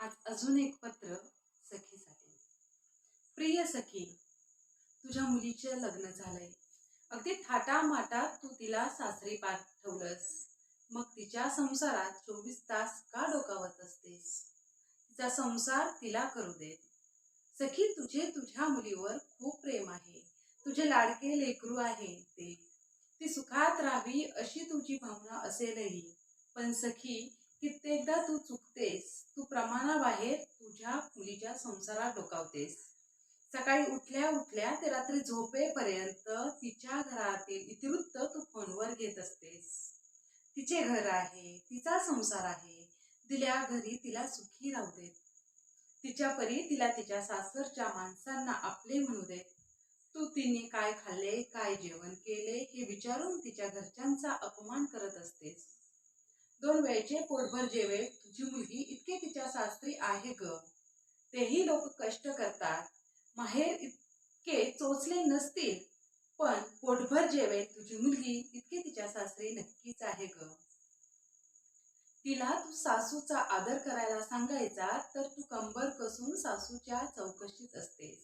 आज अजून एक पत्र सखीसाठी. प्रिय सखी, तुझ्या मुलीचे लग्न झालंय. अगदी थाटामाटात तू तिला सासरी पाठवलंस. मग तिच्या संसारात 24 तास का डोकावत असतेस? तिचा संसार तिला करू दे. सखी, तुझे तुझ्या मुलीवर खूप प्रेम आहे. तुझे लाडके लेकरू आहे ते. ती सुखात राहावी अशी तुझी भावना असेलही. पण सखी, कित्येकदा तू चुकतेस. तू प्रमाणाबाहेर तुझ्या मुलीच्या संसारात डोकावतेस. सकाळी उठल्या उठल्या ते रात्री झोपेपर्यंत तिच्या घरातील इतिवृत्त तू फोनवर घेत असतेस. तिचे घर आहे, तिचा संसार आहे, दिल्या घरी तिला सुखी राहू देत. तिच्या परी तिला तिच्या सासरच्या माणसांना आपले म्हणू देत. तू तिने काय खाल्ले, काय जेवण केले हे विचारून तिच्या घरच्यांचा अपमान करत असतेस. 2 वेळचे पोटभर जेवेल तुझी मुलगी इतके तिच्या सासरी आहे ग. तेही लोक कष्ट करतात. माहेर इतके चोचले नसतील, पण पोटभर जेवेल तुझी मुलगी इतके तिच्या सासरी नक्कीच आहे ग. तिला तू सासूचा आदर करायला सांगायचा तर तू कंबर कसून सासूच्या चौकशीत असतेस.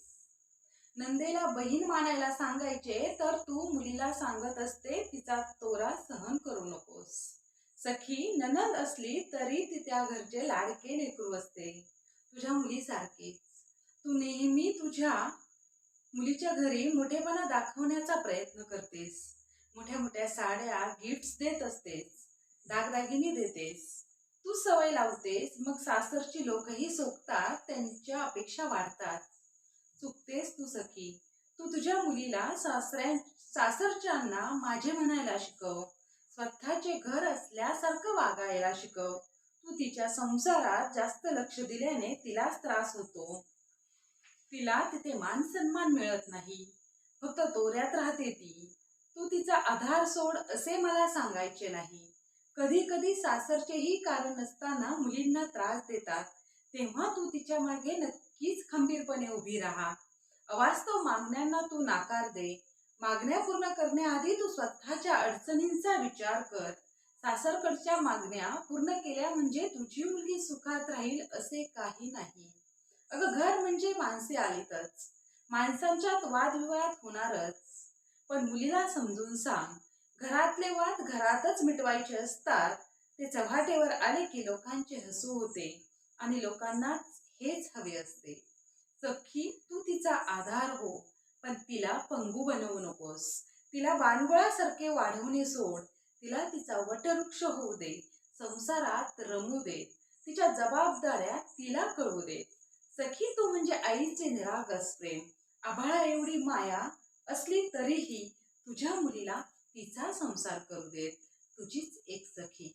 नंदेला बहीण मानायला सांगायचे तर तू मुलीला सांगत असते तिचा तोरा सहन करू नकोस. सखी, नणंद असली तरी ती त्या घरचे लाडके लेकरू असते, तुझ्या मुलीसारखीच. तू नेहमी तुझ्या मुलीच्या घरी मोठेपणा दाखवण्याचा प्रयत्न करतेस. मोठ्या मोठ्या साड्या, गिफ्ट्स देत असतेस, दागदागिने देतेस. तू सवय लावतेस, मग सासरची लोकही सोकतात, त्यांच्या अपेक्षा वाढतात. चुकतेस तू सखी. तू तुझ्या मुलीला सासरच्यांना माझे म्हणायला शिकव. स्वतःचे घर असल्यासारखं वागायला शिकव. तू तिच्या संसारात जास्त लक्ष दिल्याने तिलाच त्रास होतो. तिला तिथे मान सन्मान मिळत नाही, फक्त तोऱ्यात राहते ती. तू तिचा आधार सोड असे मला सांगायचे नाही. कधी कधी सासरचेही कारण नसताना मुलींना त्रास देतात, तेव्हा तू तिच्या मागे नक्कीच खंबीरपणे उभी राहा. अवास्तव मागण्यांना तू नकार दे. मागण्या पूर्ण करण्याआधी तू स्वतःच्या अडचणींचा विचार कर. सासरकडच्या मागण्या पूर्ण केल्या म्हणजे तुझी मुलगी सुखात राहील असे काही नाही. अगं, घर म्हणजे माणसे आलीतच, माणसांच्यात वादविवाद होणारच. पण मुलीला समजून सांग, घरातले वाद घरातच मिटवायचे असतात. ते चव्हाट्यावर आले की लोकांचे हसू होते आणि लोकांना हेच हवे असते. सखी, तू तिचा आधार हो, पण तिला पंगू बनवू नकोस. तिला बानगुळासारखे वाढवणे सोड. तिला तिचा वटवृक्ष होऊ दे. संसारात रमू दे. तिच्या जबाबदाऱ्या तिला कळू दे. सखी, तू म्हणजे आईचे निरागस प्रेम. आभाळा एवढी माया असली तरीही तुझ्या मुलीला तिचा संसार करू देत. तुझीच एक सखी.